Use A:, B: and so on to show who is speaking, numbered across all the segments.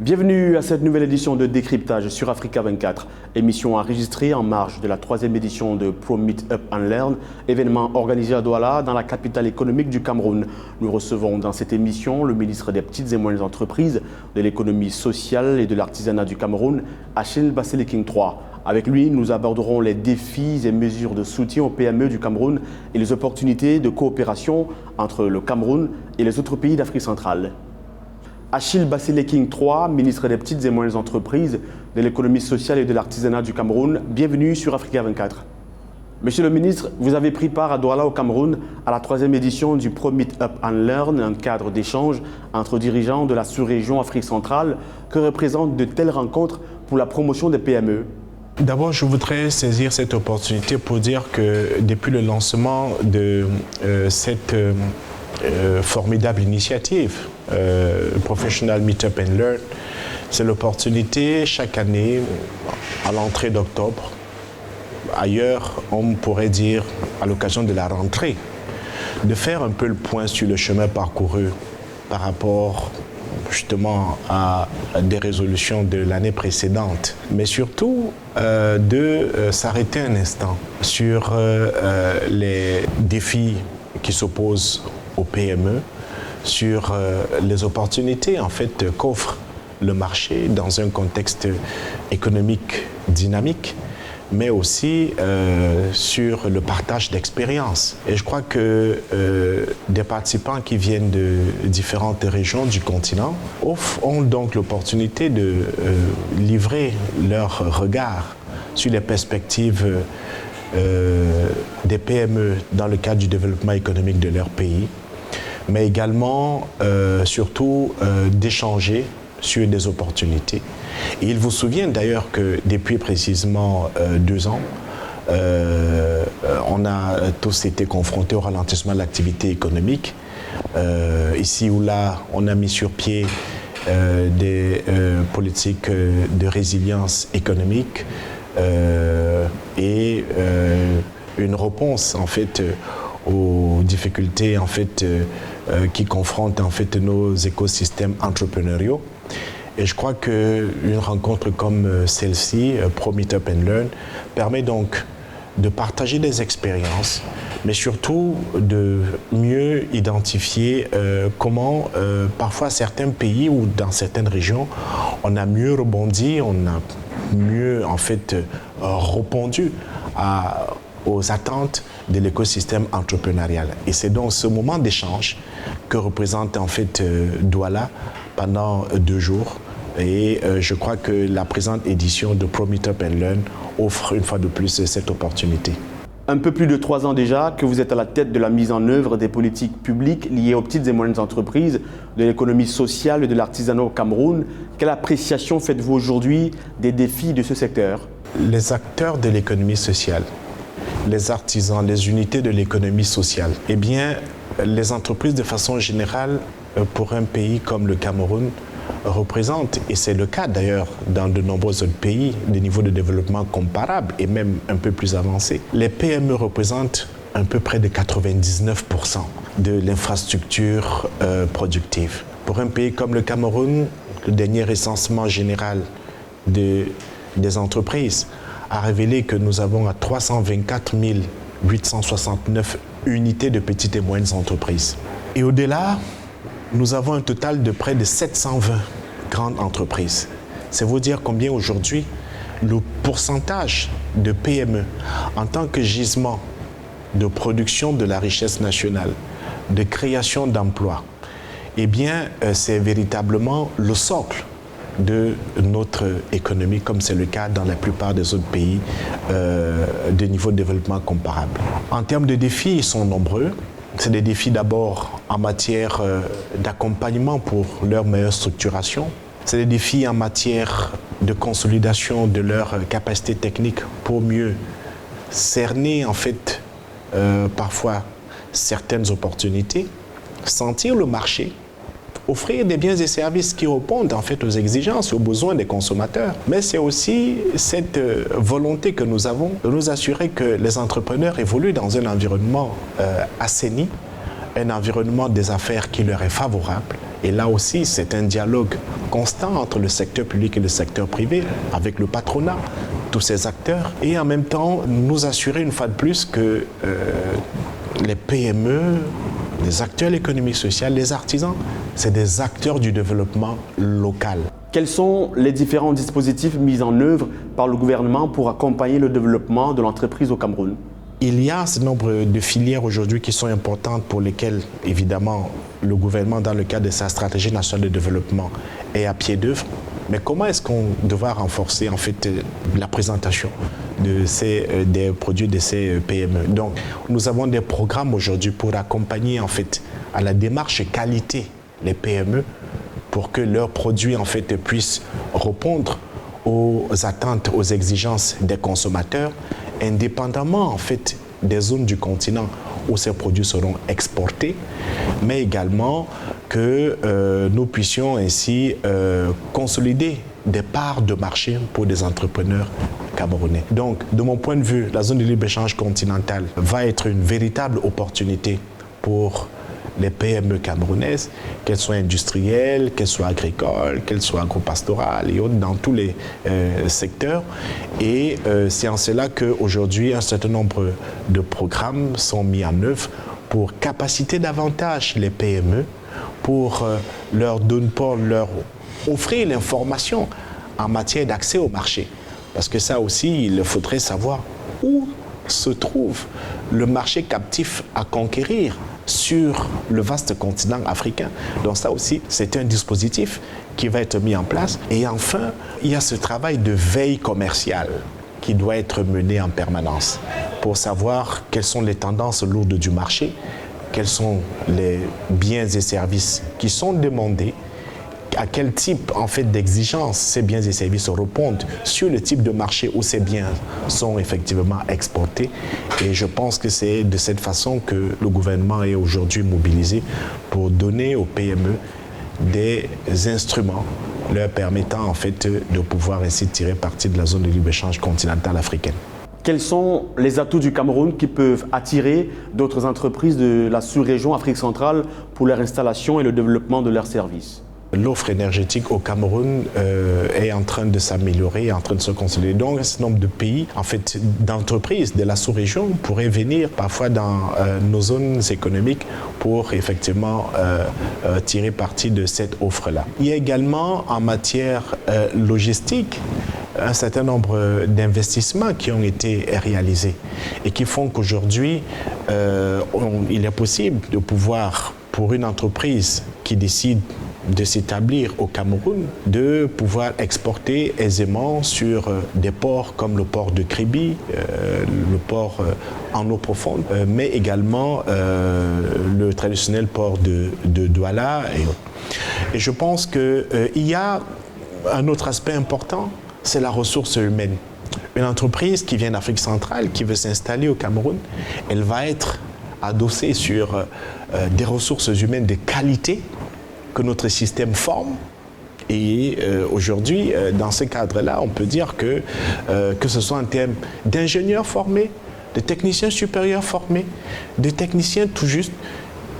A: Bienvenue à cette nouvelle édition de Décryptage sur Africa 24, émission enregistrée en marge de la 3e édition de Pro Meet Up and Learn, événement organisé à Douala, dans la capitale économique du Cameroun. Nous recevons dans cette émission le ministre des Petites et Moyennes Entreprises, de l'économie sociale et de l'artisanat du Cameroun, Achille Basseleking III. Avec lui, nous aborderons les défis et mesures de soutien aux PME du Cameroun et les opportunités de coopération entre le Cameroun et les autres pays d'Afrique centrale. Achille Basseleking III, ministre des Petites et Moyennes Entreprises, de l'économie sociale et de l'artisanat du Cameroun, bienvenue sur Africa 24. Monsieur le ministre, vous avez pris part à Douala au Cameroun à la 3e édition du Pro Meet Up and Learn, un cadre d'échange entre dirigeants de la sous-région Afrique centrale. Que représentent de telles rencontres pour la promotion des PME?
B: D'abord, je voudrais saisir cette opportunité pour dire que depuis le lancement de cette formidable initiative, Professional Meetup and Learn, c'est l'opportunité chaque année, à l'entrée d'octobre, ailleurs on pourrait dire à l'occasion de la rentrée, de faire un peu le point sur le chemin parcouru par rapport justement à des résolutions de l'année précédente, mais surtout de s'arrêter un instant sur les défis qui s'opposent aux PME, sur les opportunités en fait qu'offre le marché dans un contexte économique dynamique, mais aussi sur le partage d'expériences. Et je crois que des participants qui viennent de différentes régions du continent ont donc l'opportunité de livrer leur regard sur les perspectives des PME dans le cadre du développement économique de leur pays, mais également, surtout, d'échanger sur des opportunités. Et il vous souvient d'ailleurs que depuis précisément 2 ans, on a tous été confrontés au ralentissement de l'activité économique. Ici ou là, on a mis sur pied des politiques de résilience économique et une réponse en fait aux difficultés en fait qui confrontent en fait nos écosystèmes entrepreneuriaux. Et je crois qu'une rencontre comme celle-ci, Pro Meet Up and Learn, permet donc de partager des expériences, mais surtout de mieux identifier comment parfois certains pays ou dans certaines régions, on a mieux rebondi, on a mieux en fait répondu aux attentes de l'écosystème entrepreneurial. Et c'est donc ce moment d'échange que représente en fait Douala pendant 2 jours. Et je crois que la présente édition de Pro Meet Up and Learn offre une fois de plus cette opportunité.
A: Un peu plus de 3 ans déjà que vous êtes à la tête de la mise en œuvre des politiques publiques liées aux petites et moyennes entreprises, de l'économie sociale et de l'artisanat au Cameroun. Quelle appréciation faites-vous aujourd'hui des défis de ce secteur?
B: Les acteurs de l'économie sociale, les artisans, les unités de l'économie sociale, eh bien, les entreprises de façon générale, pour un pays comme le Cameroun, représentent, et c'est le cas d'ailleurs dans de nombreux autres pays, des niveaux de développement comparables et même un peu plus avancés. Les PME représentent à peu près de 99% de l'infrastructure productive. Pour un pays comme le Cameroun, le dernier recensement général des entreprises a révélé que nous avons à 324 869 unités de petites et moyennes entreprises. Et au-delà, nous avons un total de près de 720 grandes entreprises. C'est vous dire combien aujourd'hui le pourcentage de PME en tant que gisement de production de la richesse nationale, de création d'emplois, eh bien, c'est véritablement le socle de notre économie, comme c'est le cas dans la plupart des autres pays de niveau de développement comparable. En termes de défis, ils sont nombreux. C'est des défis d'abord en matière d'accompagnement pour leur meilleure structuration. C'est des défis en matière de consolidation de leurs capacités techniques pour mieux cerner en fait parfois certaines opportunités, sentir le marché, offrir des biens et services qui répondent en fait aux exigences et aux besoins des consommateurs. Mais c'est aussi cette volonté que nous avons de nous assurer que les entrepreneurs évoluent dans un environnement assaini, un environnement des affaires qui leur est favorable Et là aussi, c'est un dialogue constant entre le secteur public et le secteur privé, avec le patronat, tous ces acteurs. Et en même temps, nous assurer une fois de plus que les PME, les acteurs de l'économie sociale, les artisans, c'est des acteurs du développement local.
A: Quels sont les différents dispositifs mis en œuvre par le gouvernement pour accompagner le développement de l'entreprise au Cameroun?
B: Il y a ce nombre de filières aujourd'hui qui sont importantes pour lesquelles, évidemment, le gouvernement, dans le cadre de sa stratégie nationale de développement, est à pied d'œuvre. Mais comment est-ce qu'on devra renforcer en fait la présentation des produits de ces PME? Donc, nous avons des programmes aujourd'hui pour accompagner en fait à la démarche qualité les PME pour que leurs produits en fait puissent répondre aux attentes, aux exigences des consommateurs, indépendamment en fait des zones du continent où ces produits seront exportés, mais également que nous puissions ainsi consolider des parts de marché pour des entrepreneurs camerounais. Donc, de mon point de vue, la zone de libre-échange continentale va être une véritable opportunité pour les PME camerounaises, qu'elles soient industrielles, qu'elles soient agricoles, qu'elles soient agropastorales et autres, dans tous les secteurs. Et c'est en cela qu'aujourd'hui, un certain nombre de programmes sont mis en œuvre pour capaciter davantage les PME, pour leur offrir l'information en matière d'accès au marché. Parce que ça aussi, il faudrait savoir où se trouve le marché captif à conquérir sur le vaste continent africain. Donc ça aussi, c'est un dispositif qui va être mis en place. Et enfin, il y a ce travail de veille commerciale qui doit être mené en permanence pour savoir quelles sont les tendances lourdes du marché, quels sont les biens et services qui sont demandés, à quel type en fait d'exigences ces biens et services répondent sur le type de marché où ces biens sont effectivement exportés. Et je pense que c'est de cette façon que le gouvernement est aujourd'hui mobilisé pour donner aux PME des instruments leur permettant en fait de pouvoir ainsi tirer parti de la zone de libre-échange continentale africaine.
A: Quels sont les atouts du Cameroun qui peuvent attirer d'autres entreprises de la sous-région Afrique centrale pour leur installation et le développement de leurs services?
B: L'offre énergétique au Cameroun est en train de s'améliorer, en train de se consolider. Donc, un certain nombre de pays, en fait, d'entreprises de la sous-région pourraient venir parfois dans nos zones économiques pour effectivement tirer parti de cette offre-là. Il y a également en matière logistique un certain nombre d'investissements qui ont été réalisés et qui font qu'aujourd'hui, il est possible de pouvoir, pour une entreprise qui décide de s'établir au Cameroun, de pouvoir exporter aisément sur des ports comme le port de Kribi, le port en eau profonde, mais également le traditionnel port de Douala. Et je pense qu'il y a un autre aspect important, c'est la ressource humaine. Une entreprise qui vient d'Afrique centrale, qui veut s'installer au Cameroun, elle va être adossée sur des ressources humaines de qualité que notre système forme. Et aujourd'hui, dans ce cadre-là, on peut dire que ce soit en termes d'ingénieurs formés, de techniciens supérieurs formés, de techniciens tout juste,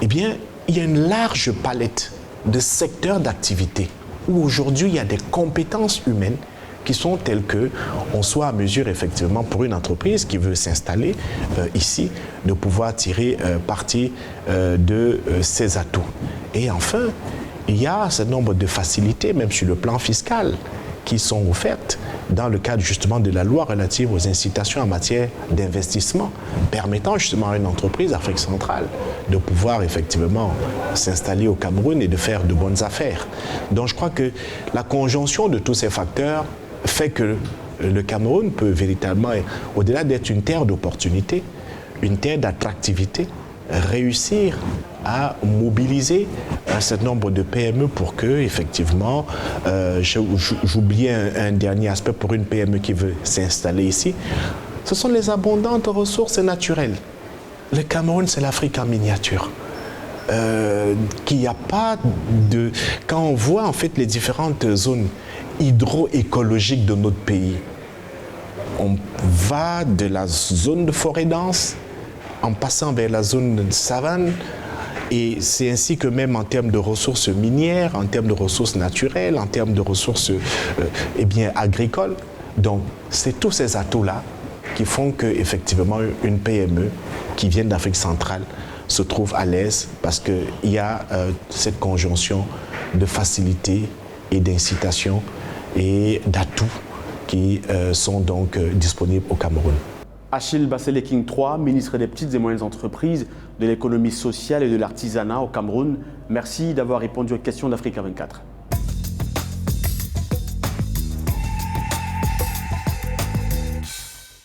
B: eh bien, il y a une large palette de secteurs d'activité où aujourd'hui, il y a des compétences humaines qui sont telles qu'on soit à mesure, effectivement, pour une entreprise qui veut s'installer ici, de pouvoir tirer parti de ses atouts. Et enfin, il y a un certain nombre de facilités, même sur le plan fiscal, qui sont offertes dans le cadre justement de la loi relative aux incitations en matière d'investissement, permettant justement à une entreprise d'Afrique centrale de pouvoir effectivement s'installer au Cameroun et de faire de bonnes affaires. Donc je crois que la conjonction de tous ces facteurs fait que le Cameroun peut véritablement, au-delà d'être une terre d'opportunité, une terre d'attractivité, réussir à mobiliser un certain nombre de PME pour que, effectivement, j'oublie un dernier aspect pour une PME qui veut s'installer ici, ce sont les abondantes ressources naturelles. Le Cameroun, c'est l'Afrique en miniature. Qu'il n'y a pas de... Quand on voit en fait les différentes zones hydroécologiques de notre pays, on va de la zone de forêt dense en passant vers la zone de savane Et c'est ainsi que même en termes de ressources minières, en termes de ressources naturelles, en termes de ressources agricoles. Donc, c'est tous ces atouts-là qui font qu'effectivement, une PME qui vient d'Afrique centrale se trouve à l'aise parce qu'il y a cette conjonction de facilité et d'incitation et d'atouts qui sont donc disponibles au Cameroun.
A: Achille Basseleking III, ministre des Petites et Moyennes Entreprises, de l'économie sociale et de l'artisanat au Cameroun, merci d'avoir répondu aux questions d'Africa 24.